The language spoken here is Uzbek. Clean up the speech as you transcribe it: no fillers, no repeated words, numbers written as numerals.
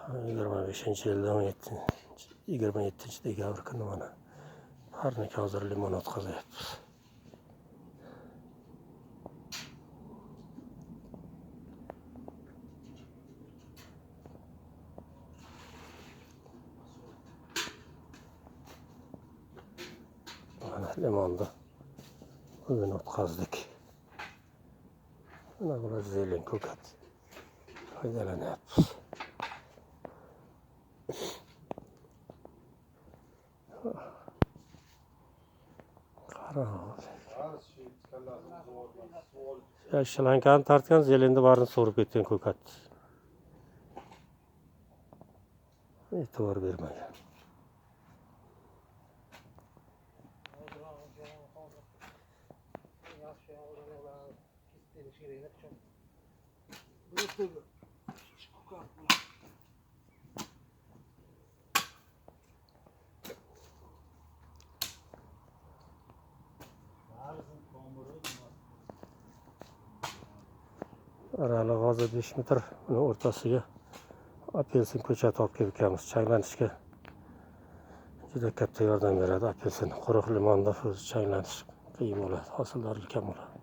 25-yilda 27 kuni mana parnika hozir limon o'tkazyapmiz. Mana limonni bugun o'tkazdik. Mana bular zelin ko'kat foydalanyapmiz. Shalankani tartgan, zelindi barini so'rib ketgan ko'kat. E'tibor bermagan. Aralig'i hozir 5 metr, uni o'rtasiga apelsin ko'chati olib kelganmiz. Changlanishga juda katta yordam beradi apelsin. Quruq limonda changlanish qiyin bo'ladi, hosildorlik kam bo'ladi.